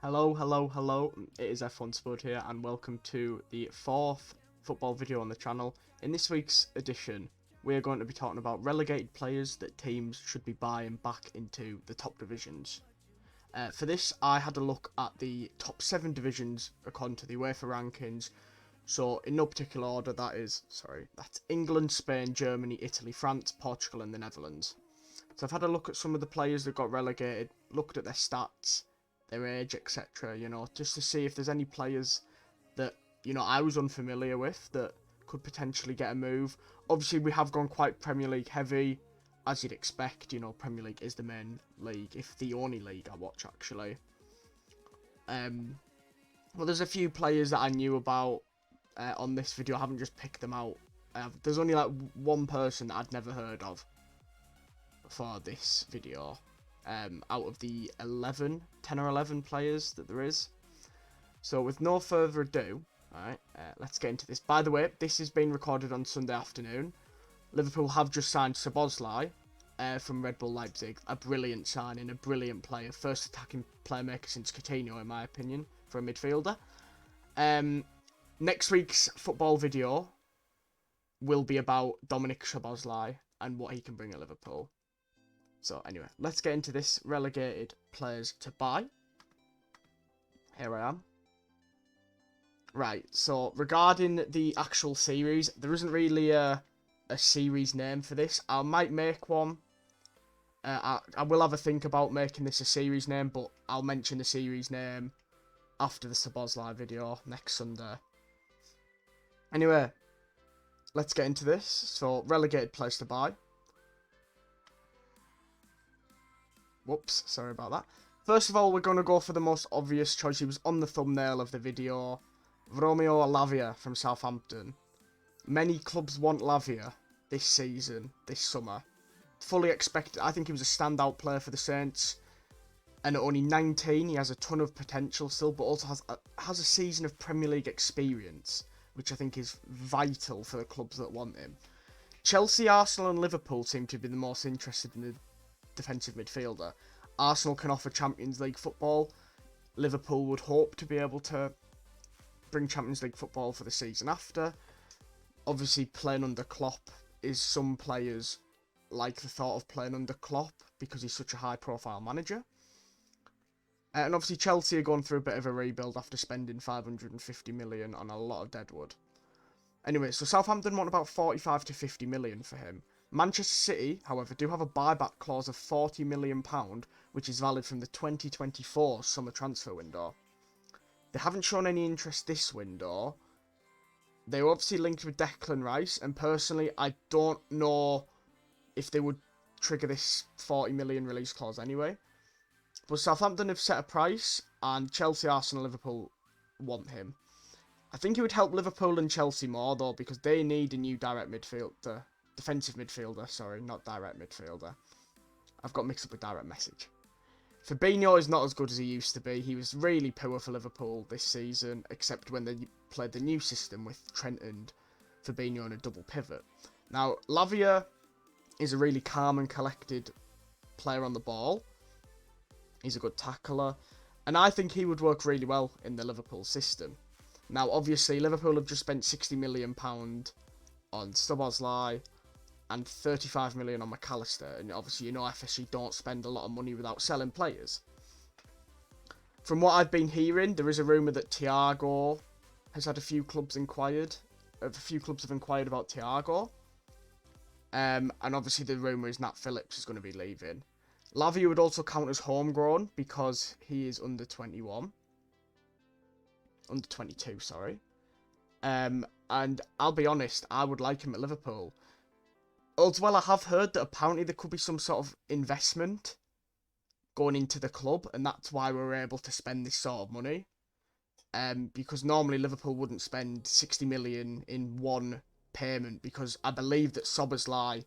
Hello, hello, hello, it is F1 Spud here, and welcome to the fourth football video on the channel. In this week's edition, we are going to be talking about relegated players that teams should be buying back into the top divisions. For this, I had a look at the top 7 divisions according to the UEFA rankings. So, in no particular order, that's England, Spain, Germany, Italy, France, Portugal, and the Netherlands. So I've had a look at some of the players that got relegated, looked at their stats, their age, etc., just to see if there's any players that, I was unfamiliar with that could potentially get a move. Obviously, we have gone quite Premier League heavy, as you'd expect. Premier League is the main league, if the only league I watch, actually. Well, there's a few players that I knew about on this video. I haven't just picked them out. There's only like one person that I'd never heard of for this video. Out of the 10 or 11 players that there is. So with no further ado, alright, let's get into this. By the way, this is being recorded on Sunday afternoon. Liverpool have just signed Szoboszlai from Red Bull Leipzig. A brilliant signing, a brilliant player. First attacking playmaker since Coutinho, in my opinion, for a midfielder. Next week's football video will be about Dominik Szoboszlai and what he can bring at Liverpool. So anyway, let's get into this relegated players to buy. Here I am. Right, so regarding the actual series, there isn't really a series name for this. I might make one. I will have a think about making this a series name, but I'll mention the series name after the Szoboszlai video next Sunday. Anyway, let's get into this. So, relegated players to buy. Whoops, sorry about that. First of all, we're going to go for the most obvious choice. He was on the thumbnail of the video. Romeo Lavia from Southampton. Many clubs want Lavia this season, this summer. Fully expected. I think he was a standout player for the Saints. And at only 19, he has a ton of potential still, but also has a season of Premier League experience, which I think is vital for the clubs that want him. Chelsea, Arsenal and Liverpool seem to be the most interested in the defensive midfielder. Arsenal can offer Champions League football. Liverpool would hope to be able to bring Champions League football for the season after. Obviously, playing under Klopp is some players like the thought of playing under Klopp because he's such a high-profile manager. And obviously, Chelsea are going through a bit of a rebuild after spending 550 million on a lot of deadwood. Anyway, so Southampton want about 45 to 50 million for him. Manchester City, however, do have a buyback clause of £40 million, which is valid from the 2024 summer transfer window. They haven't shown any interest this window. They were obviously linked with Declan Rice, and personally, I don't know if they would trigger this 40 million release clause anyway. But Southampton have set a price, and Chelsea, Arsenal, Liverpool want him. I think it would help Liverpool and Chelsea more, though, because they need a new defensive midfielder, sorry, not direct midfielder. I've got mixed up with direct message. Fabinho is not as good as he used to be. He was really poor for Liverpool this season, except when they played the new system with Trent and Fabinho in a double pivot. Now, Lavia is a really calm and collected player on the ball. He's a good tackler, and I think he would work really well in the Liverpool system. Now, obviously, Liverpool have just spent £60 million on Szoboszlai and 35 million on McAllister, and obviously FSG don't spend a lot of money without selling players. From what I've been hearing, there is a rumour that Thiago has had a few clubs have inquired about Thiago, and obviously the rumour is Nat Phillips is going to be leaving. Lavia would also count as homegrown because he is under 22, sorry. And I'll be honest, I would like him at Liverpool. As well, I have heard that apparently there could be some sort of investment going into the club, and that's why we're able to spend this sort of money. Because normally Liverpool wouldn't spend 60 million in one payment, because I believe that Szoboszlai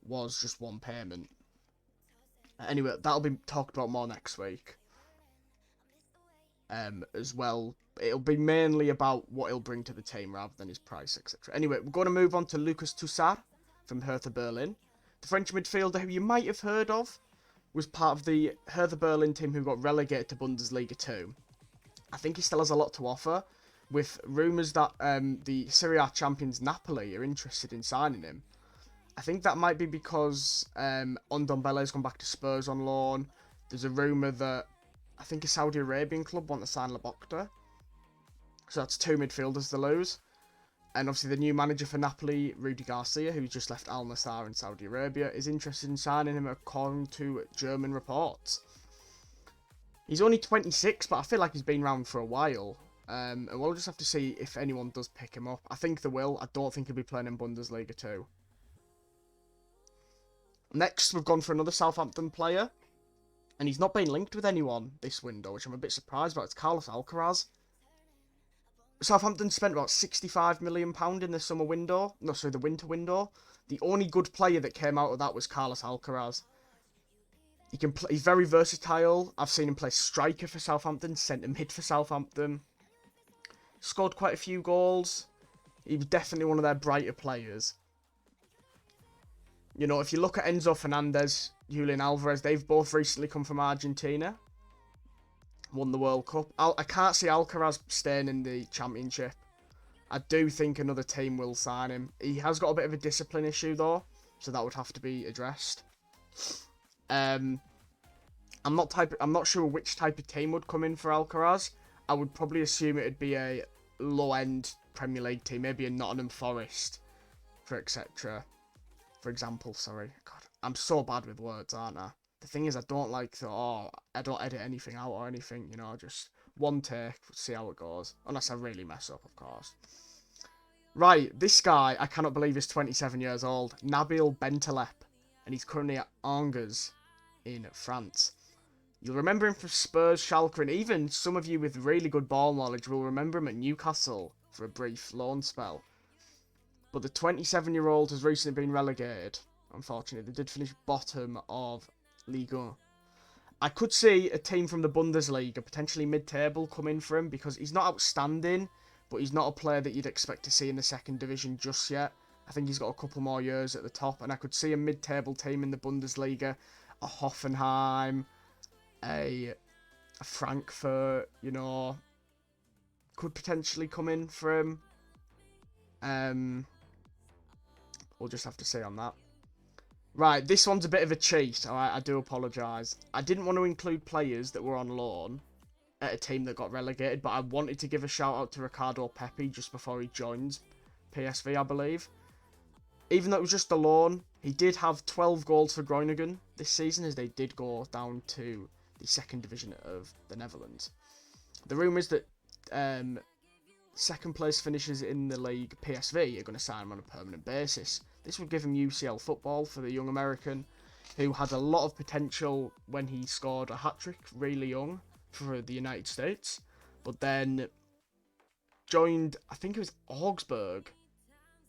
was just one payment. Anyway, that'll be talked about more next week. As well, it'll be mainly about what he'll bring to the team rather than his price, etc. Anyway, we're going to move on to Lucas Toussaint from Hertha Berlin. The French midfielder who you might have heard of was part of the Hertha Berlin team who got relegated to Bundesliga 2. I think he still has a lot to offer, with rumours that the Serie A champions Napoli are interested in signing him. I think that might be because Ndombele's gone back to Spurs on loan. There's a rumour that I think a Saudi Arabian club want to sign Lobotka. So that's 2 midfielders to lose. And obviously the new manager for Napoli, Rudi Garcia, who's just left Al Nassr in Saudi Arabia, is interested in signing him according to German reports. He's only 26, but I feel like he's been around for a while. And we'll just have to see if anyone does pick him up. I think they will. I don't think he'll be playing in Bundesliga 2. Next, we've gone for another Southampton player. And he's not been linked with anyone this window, which I'm a bit surprised about. It's Carlos Alcaraz. Southampton spent about £65 million in the summer window. No, sorry, the winter window. The only good player that came out of that was Carlos Alcaraz. He can play, he's very versatile. I've seen him play striker for Southampton, centre mid for Southampton. Scored quite a few goals. He was definitely one of their brighter players. You know, if you look at Enzo Fernandez, Julian Alvarez, they've both recently come from Argentina. Won the World Cup. I can't see Alcaraz staying in the Championship. I do think another team will sign him. He has got a bit of a discipline issue though, so that would have to be addressed. I'm not sure which type of team would come in for Alcaraz. I would probably assume it would be a low-end Premier League team, maybe a Nottingham Forest, for example. Sorry, God, I'm so bad with words, aren't I? The thing is, I don't like I don't edit anything out or anything, you know, just one take, see how it goes. Unless I really mess up, of course. Right, this guy, I cannot believe he's 27 years old. Nabil Bentaleb. And he's currently at Angers in France. You'll remember him from Spurs, Schalke, and even some of you with really good ball knowledge will remember him at Newcastle for a brief loan spell. But the 27-year-old has recently been relegated. Unfortunately, they did finish bottom of Ligue 1. I could see a team from the Bundesliga, potentially mid-table, come in for him because he's not outstanding, but he's not a player that you'd expect to see in the second division just yet. I think he's got a couple more years at the top, and I could see a mid-table team in the Bundesliga, a Hoffenheim, a Frankfurt, you know, could potentially come in for him. We'll just have to see on that. Right, this one's a bit of a cheat, alright, I do apologise. I didn't want to include players that were on loan at a team that got relegated, but I wanted to give a shout out to Ricardo Pepi just before he joined PSV, I believe. Even though it was just a loan, he did have 12 goals for Groningen this season, as they did go down to the second division of the Netherlands. The rumours that second place finishes in the league, PSV, are going to sign him on a permanent basis. This would give him UCL football for the young American, who had a lot of potential when he scored a hat-trick really young for the United States, but then joined, I think it was Augsburg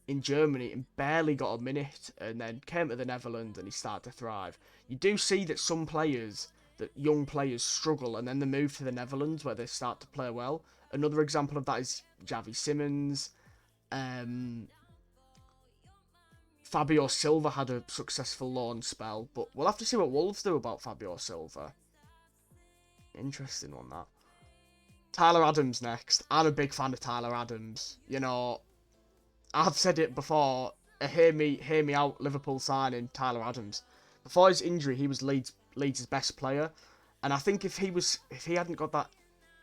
in Germany, and barely got a minute, and then came to the Netherlands and he started to thrive. You do see that some players, that young players, struggle and then they move to the Netherlands where they start to play well. Another example of that is Javi Simmons. Fabio Silva had a successful loan spell, but we'll have to see what Wolves do about Fabio Silva. Interesting one, that. Tyler Adams next. I'm a big fan of Tyler Adams. You know, I've said it before. Hear me out. Liverpool signing Tyler Adams. Before his injury, he was Leeds' best player, and I think if he hadn't got that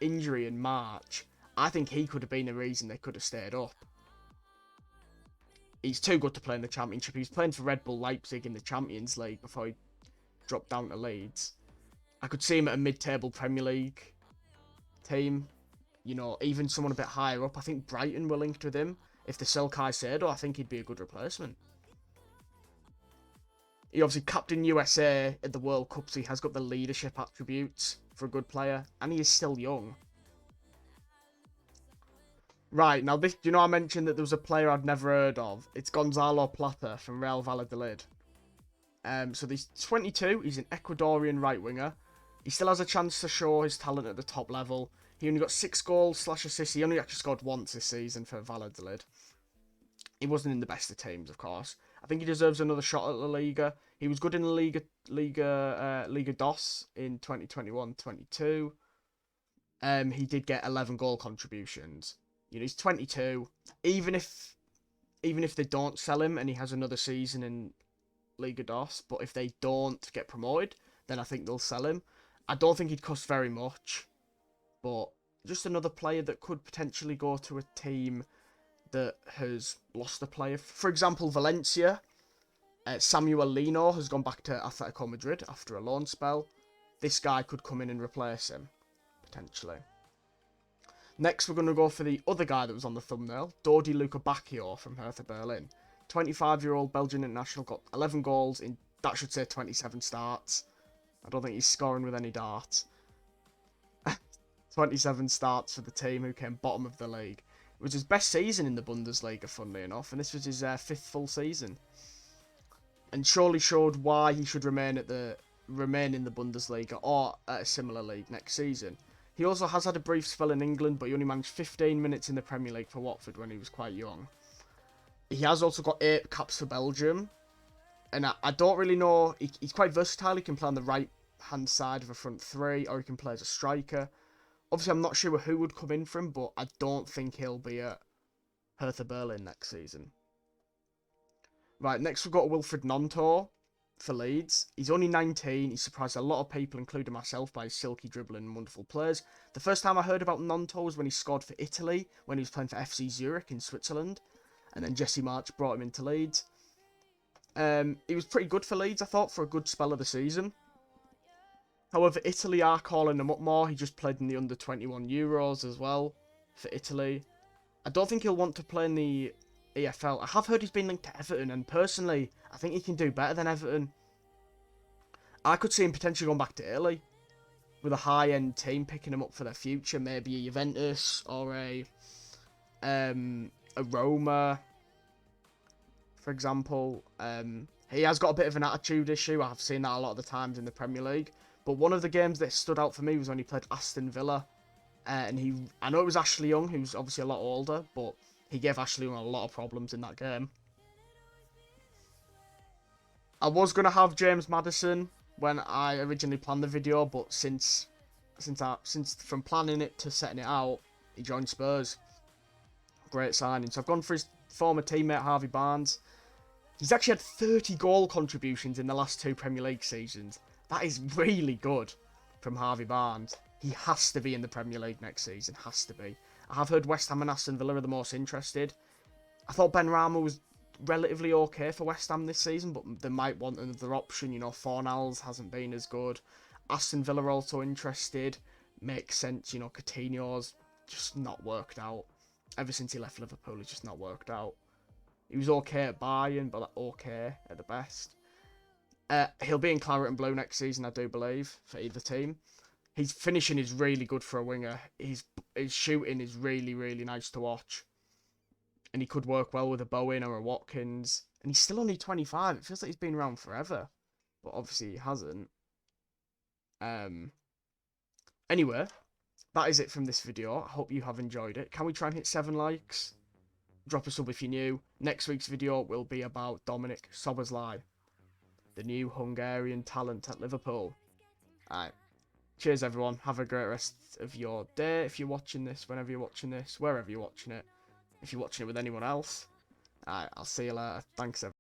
injury in March, I think he could have been the reason they could have stayed up. He's too good to play in the Championship. He was playing for Red Bull Leipzig in the Champions League before he dropped down to Leeds. I could see him at a mid-table Premier League team. You know, even someone a bit higher up. I think Brighton were linked with him. If they sell Caicedo, I think he'd be a good replacement. He obviously captained USA at the World Cup, so he has got the leadership attributes for a good player. And he is still young. Right, now this, you know I mentioned that there was a player I'd never heard of. It's Gonzalo Plata from Real Valladolid. So he's 22, he's an Ecuadorian right winger. He still has a chance to show his talent at the top level. He only got 6 goals / assists. He only actually scored once this season for Valladolid. He wasn't in the best of teams, of course. I think he deserves another shot at La Liga. He was good in the Liga DOS in 2021-22. he did get 11 goal contributions. You know, he's 22. Even if they don't sell him and he has another season in Liga DOS, but if they don't get promoted, then I think they'll sell him. I don't think he'd cost very much, but just another player that could potentially go to a team that has lost a player. For example, Valencia. Samuel Lino has gone back to Atletico Madrid after a loan spell. This guy could come in and replace him, potentially. Next, we're going to go for the other guy that was on the thumbnail, Dodi Luca Bacchio from Hertha Berlin. 25-year-old Belgian international, got 11 goals in, that should say 27 starts. I don't think he's scoring with any darts. 27 starts for the team who came bottom of the league. It was his best season in the Bundesliga, funnily enough, and this was his 5th full season. And surely showed why he should remain in the Bundesliga or at a similar league next season. He also has had a brief spell in England, but he only managed 15 minutes in the Premier League for Watford when he was quite young. He has also got 8 caps for Belgium, and I don't really know. He's quite versatile. He can play on the right-hand side of a front three, or he can play as a striker. Obviously, I'm not sure who would come in for him, but I don't think he'll be at Hertha Berlin next season. Right, next we've got Wilfried Gnonto for Leeds. He's only 19. He surprised a lot of people, including myself, by his silky dribbling and wonderful plays. The first time I heard about Gnonto was when he scored for Italy, when he was playing for FC Zurich in Switzerland. And then Jesse March brought him into Leeds. He was pretty good for Leeds, I thought, for a good spell of the season. However, Italy are calling him up more. He just played in the under-21 Euros as well for Italy. I don't think he'll want to play in the EFL. I have heard he's been linked to Everton, and personally, I think he can do better than Everton. I could see him potentially going back to Italy with a high-end team picking him up for their future. Maybe a Juventus or a Roma, for example. He has got a bit of an attitude issue. I've seen that a lot of the times in the Premier League. But one of the games that stood out for me was when he played Aston Villa. And I know it was Ashley Young, who's obviously a lot older, but he gave Ashley Young a lot of problems in that game. I was going to have James Maddison when I originally planned the video, but since from planning it to setting it out, he joined Spurs. Great signing. So I've gone for his former teammate Harvey Barnes. He's actually had 30 goal contributions in the last 2 Premier League seasons. That is really good from Harvey Barnes. He has to be in the Premier League next season. Has to be. I have heard West Ham and Aston Villa are the most interested. I thought Ben Rama was relatively okay for West Ham this season, but they might want another option. You know, Fornals hasn't been as good. Aston Villa are also interested. Makes sense. You know, Coutinho's just not worked out. Ever since he left Liverpool, he's just not worked out. He was okay at Bayern, but okay at the best. He'll be in Claret and Blue next season, I do believe, for either team. His finishing is really good for a winger. His shooting is really, really nice to watch. And he could work well with a Bowen or a Watkins. And he's still only 25. It feels like he's been around forever. But obviously he hasn't. Anyway, that is it from this video. I hope you have enjoyed it. Can we try and hit 7 likes? Drop a sub if you're new. Next week's video will be about Dominik Szoboszlai, the new Hungarian talent at Liverpool. Alright. Cheers, everyone. Have a great rest of your day if you're watching this, whenever you're watching this, wherever you're watching it. If you're watching it with anyone else. Alright, I'll see you later. Thanks, everyone.